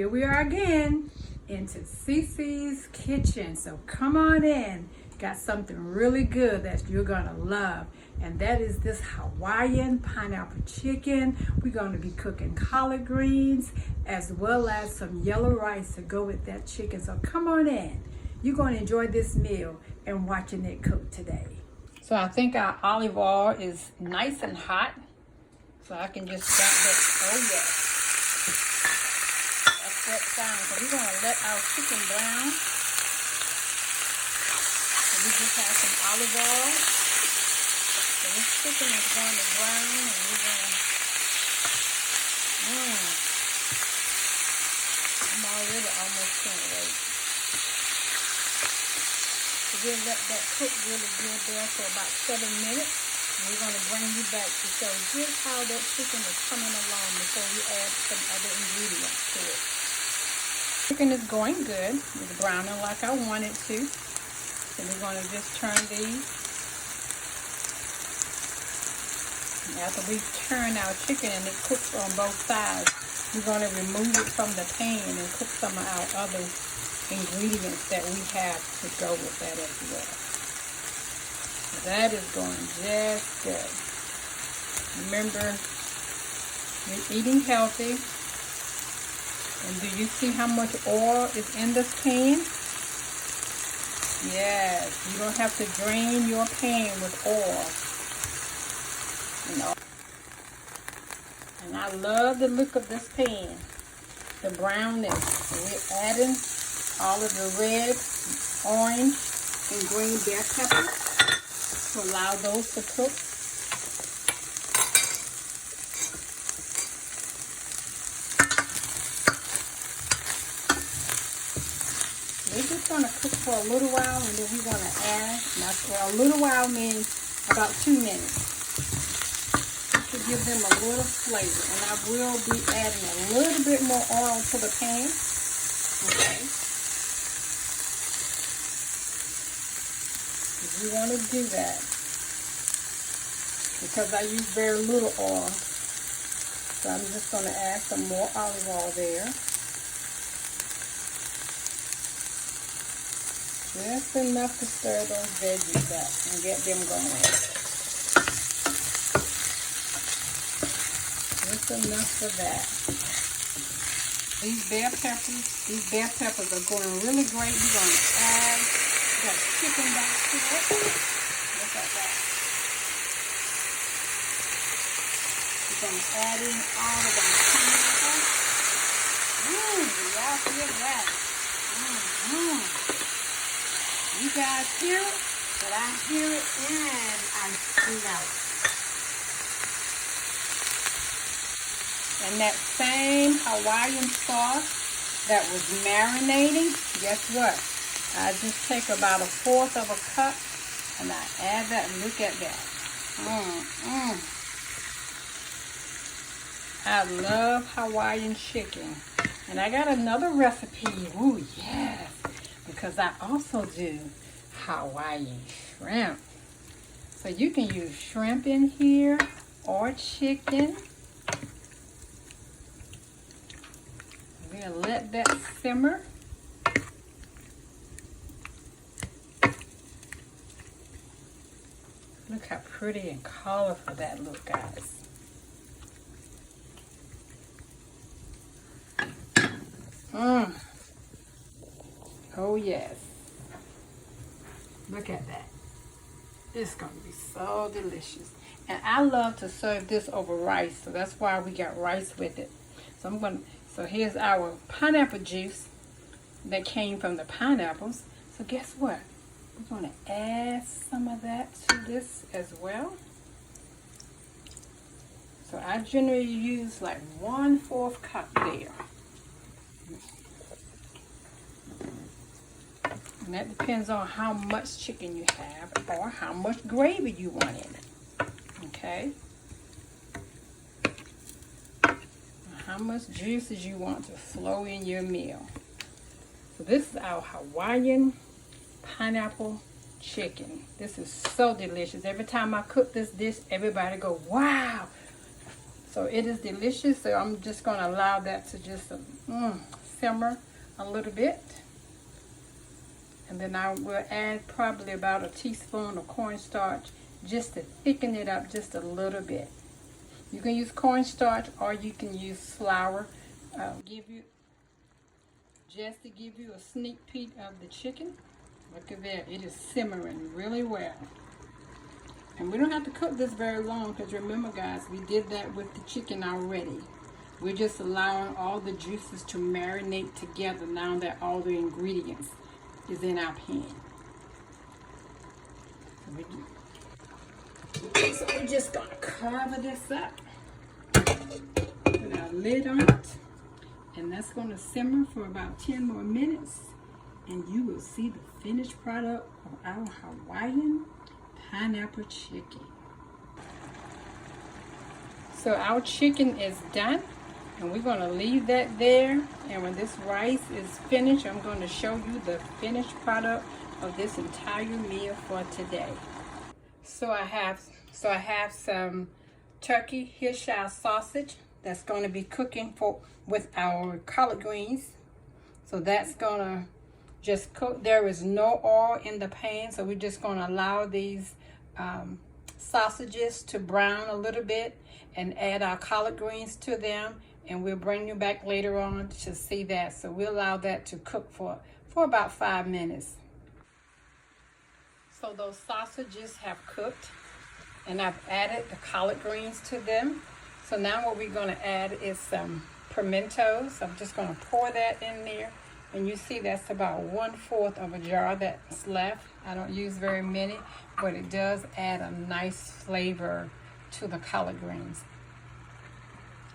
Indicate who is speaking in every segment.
Speaker 1: here we are again into Cece's kitchen. So come on in. Got something really good that you're gonna love, and that is this Hawaiian pineapple chicken. We're going to be cooking collard greens as well as some yellow rice to go with that chicken. So come on in. You're going to enjoy this meal and watching it cook today. So I think our olive oil is nice and hot, so I can just start that. Oh yes, that's that sound. So we're going to let our chicken brown. So we just have some olive oil. So this chicken is going to brown, and we're going to. I'm already almost can't wait. So we'll let that cook really good there for about 7 minutes. And we're going to bring you back to show just how that chicken is coming along before we add some other ingredients to it. Chicken is going good. It's browning like I want it to. So we're going to just turn these. And after we turn our chicken and it cooks on both sides, we're going to remove it from the pan and cook some of our other ingredients that we have to go with that as well. That is going just good. Remember, you're eating healthy. And do you see how much oil is in this pan? Yes, you don't have to drain your pan with oil. You know. And I love the look of this pan. The brownness. So we're adding all of the red, orange, and green bell peppers to allow those to cook. We're just going to cook for a little while, and then we're going to add, well, a little while means about 2 minutes. To give them a little flavor, and I will be adding a little bit more oil to the pan. Okay. You want to do that because I use very little oil, so I'm just going to add some more olive oil there. Just enough to stir those veggies up and get them going. Just enough for that. These bell peppers are going really great. We're going to add that chicken back to it. Look at that. We're going to add in all of our pineapple. Y'all hear that? You guys hear it? But I hear it and I smell it. And that same Hawaiian sauce that was marinating, guess what? I just take about 1/4 of a cup and I add that, and look at that. I love Hawaiian chicken. And I got another recipe. Ooh, yes. Because I also do Hawaiian shrimp. So you can use shrimp in here or chicken. We're going to let that simmer. Look how pretty and colorful that looks, guys. Oh yes. Look at that. It's going to be so delicious. And I love to serve this over rice, so that's why we got rice with it. So here's our pineapple juice that came from the pineapples. So guess what? We're going to add some of that to this as well. So I generally use like 1/4 cup there. And that depends on how much chicken you have or how much gravy you want in it. Okay? How much juices you want to flow in your meal. So this is our Hawaiian pineapple chicken. This is so delicious. Every time I cook this dish, everybody go, wow. So it is delicious. So I'm just going to allow that to just simmer a little bit. And then I will add probably about a teaspoon of cornstarch just to thicken it up just a little bit. You can use cornstarch or you can use flour. Just to give you a sneak peek of the chicken. Look at that, it is simmering really well. And we don't have to cook this very long because remember guys, we did that with the chicken already. We're just allowing all the juices to marinate together now that all the ingredients is in our pan. So we're just gonna cover this up, put our lid on it, and that's gonna simmer for about 10 more minutes, and you will see the finished product of our Hawaiian pineapple chicken. So our chicken is done, and we're gonna leave that there, and when this rice is finished, I'm gonna show you the finished product of this entire meal for today. So I have some turkey Hillshire sausage that's going to be cooking with our collard greens. So that's going to just cook. There is no oil in the pan, so we're just going to allow these sausages to brown a little bit and add our collard greens to them, and we'll bring you back later on to see that. So we'll allow that to cook for about 5 minutes. So those sausages have cooked, and I've added the collard greens to them. So now what we're going to add is some pimentos. I'm just going to pour that in there, and you see that's about 1/4 of a jar that's left. I don't use very many, but it does add a nice flavor to the collard greens.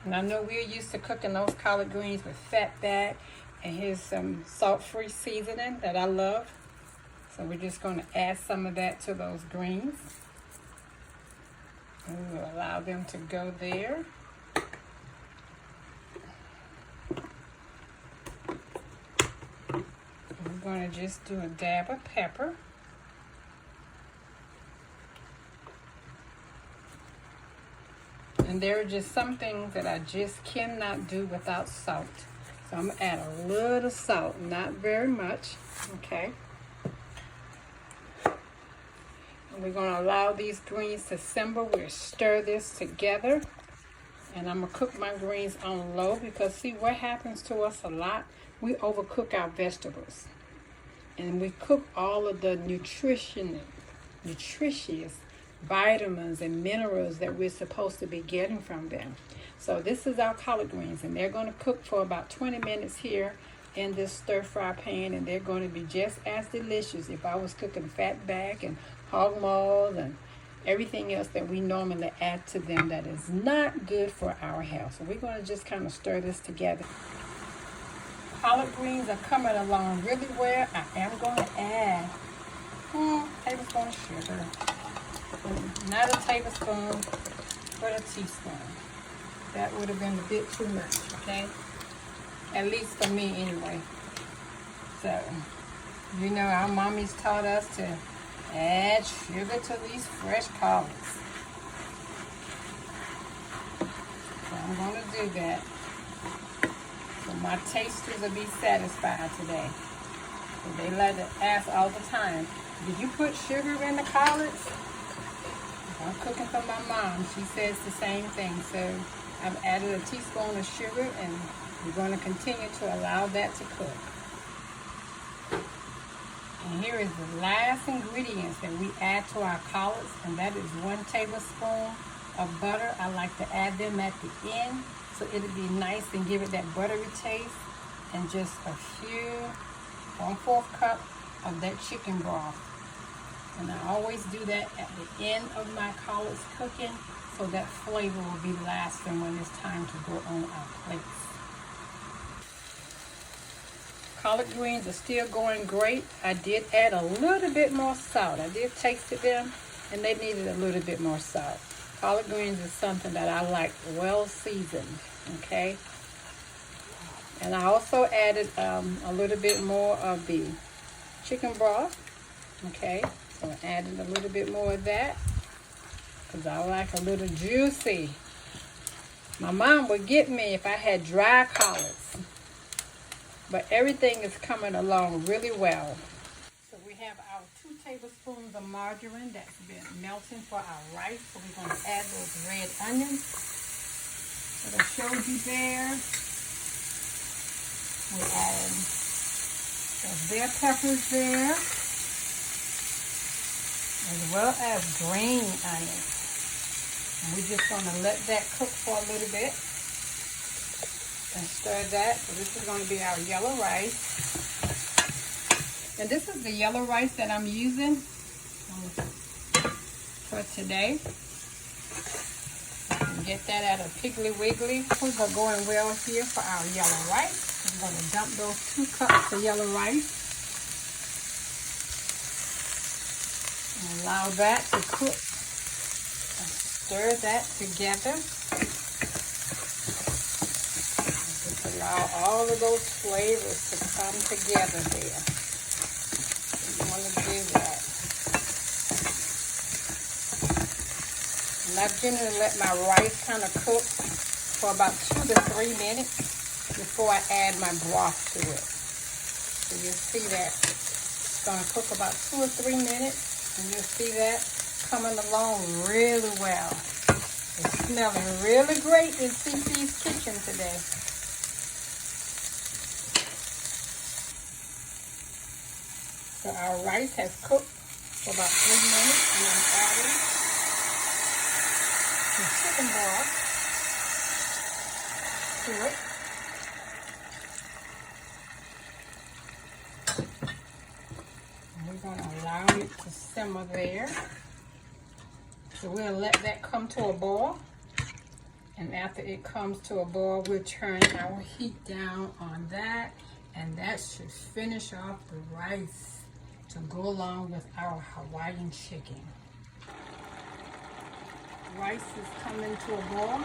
Speaker 1: And I know we're used to cooking those collard greens with fat back, and here's some salt-free seasoning that I love. So we're just going to add some of that to those greens. And we'll allow them to go there. And we're going to just do a dab of pepper. And there are just some things that I just cannot do without salt. So I'm going to add a little salt, not very much, okay? And we're going to allow these greens to simmer. We'll stir this together. And I'm going to cook my greens on low because see what happens to us a lot? We overcook our vegetables. And we cook all of the nutritious vitamins and minerals that we're supposed to be getting from them. So this is our collard greens, and they're going to cook for about 20 minutes here in this stir-fry pan, and they're going to be just as delicious if I was cooking fat back and hog maws and everything else that we normally add to them that is not good for our health. So we're going to just kind of stir this together. Collard greens are coming along really well. I am going to add a tablespoon of sugar. Not a tablespoon, but a teaspoon. That would have been a bit too much, okay? At least for me anyway. So, you know, our mommies taught us to add sugar to these fresh collards. So I'm going to do that. So my tasters will be satisfied today. So they like to ask all the time, did you put sugar in the collards? I'm cooking for my mom. She says the same thing. So I've added a teaspoon of sugar, and we're going to continue to allow that to cook. And here is the last ingredients that we add to our collards, and that is 1 tablespoon of butter. I like to add them at the end so it'll be nice and give it that buttery taste. And just a few, 1/4 cup of that chicken broth. And I always do that at the end of my collards cooking so that flavor will be lasting when it's time to go on our plates. Collard greens are still going great. I did add a little bit more salt. I did taste them, and they needed a little bit more salt. Collard greens is something that I like well seasoned, okay? And I also added a little bit more of the chicken broth, okay? So I added a little bit more of that because I like a little juicy. My mom would get me if I had dry collards. but everything is coming along really well. So we have our 2 tablespoons of margarine that's been melting for our rice. So we're going to add those red onions that I showed you there. We're adding those bell peppers there, as well as green onions. And we're just going to let that cook for a little bit and stir that. So this is going to be our yellow rice. And this is the yellow rice that I'm using for today. You can get that at a Piggly Wiggly. Those are going well here for our yellow rice. I'm going to dump those 2 cups of yellow rice and allow that to cook. And stir that together. Just allow all of those flavors to come together there. You want to do that. And I generally let my rice kind of cook for about 2 to 3 minutes before I add my broth to it. So you'll see that it's going to cook about 2 or 3 minutes, and you'll see that coming along really well. It's smelling really great in CC's kitchen today. So our rice has cooked for about 3 minutes, and I'm adding some chicken broth to it. And we're going to allow it to simmer there. So we'll let that come to a boil. And after it comes to a boil, we'll turn our heat down on that. And that should finish off the rice to go along with our Hawaiian chicken. Rice is coming to a boil.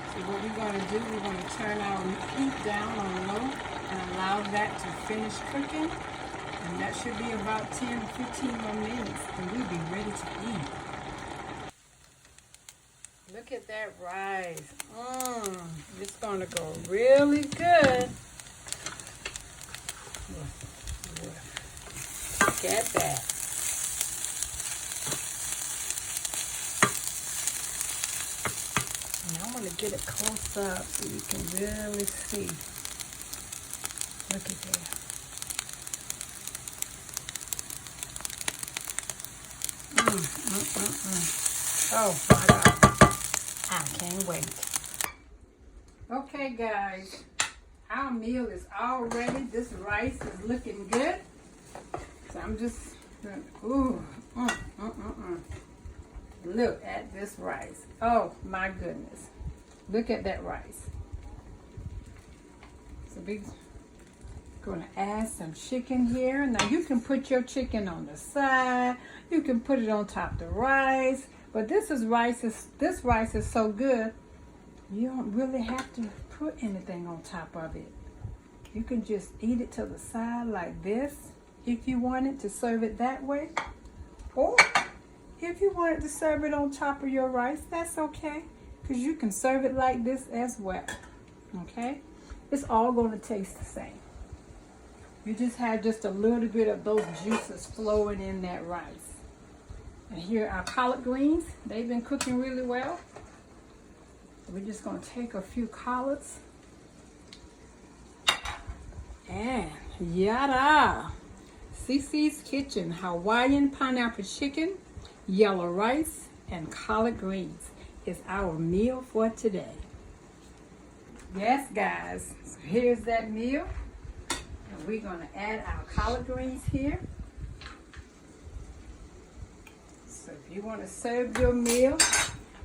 Speaker 1: So what we're going to do, we're going to turn our heat down on low and allow that to finish cooking. And that should be about 10 to 15 more minutes, and we'll be ready to eat. Look at that rice. It's going to go really good. Look at that. And I'm going to get it close up so you can really see. Look at that. Oh my God. I can't wait. Okay guys, our meal is all ready. This rice is looking good. So I'm just, look at this rice. Oh my goodness. Look at that rice. So we're going to add some chicken here. Now you can put your chicken on the side. You can put it on top of the rice. But this rice is so good, you don't really have to put anything on top of it. You can just eat it to the side like this if you wanted to serve it that way. Or if you wanted to serve it on top of your rice, that's okay. Because you can serve it like this as well. Okay? It's all going to taste the same. You just have just a little bit of those juices flowing in that rice. And here are our collard greens. They've been cooking really well. We're just going to take a few collards. And yada! CC's Kitchen Hawaiian pineapple chicken, yellow rice, and collard greens is our meal for today. Yes, guys. So here's that meal. And we're going to add our collard greens here. So if you want to serve your meal,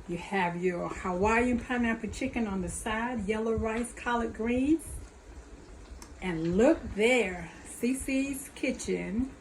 Speaker 1: you have your Hawaiian pineapple chicken on the side, yellow rice, collard greens. And look there, CC's Kitchen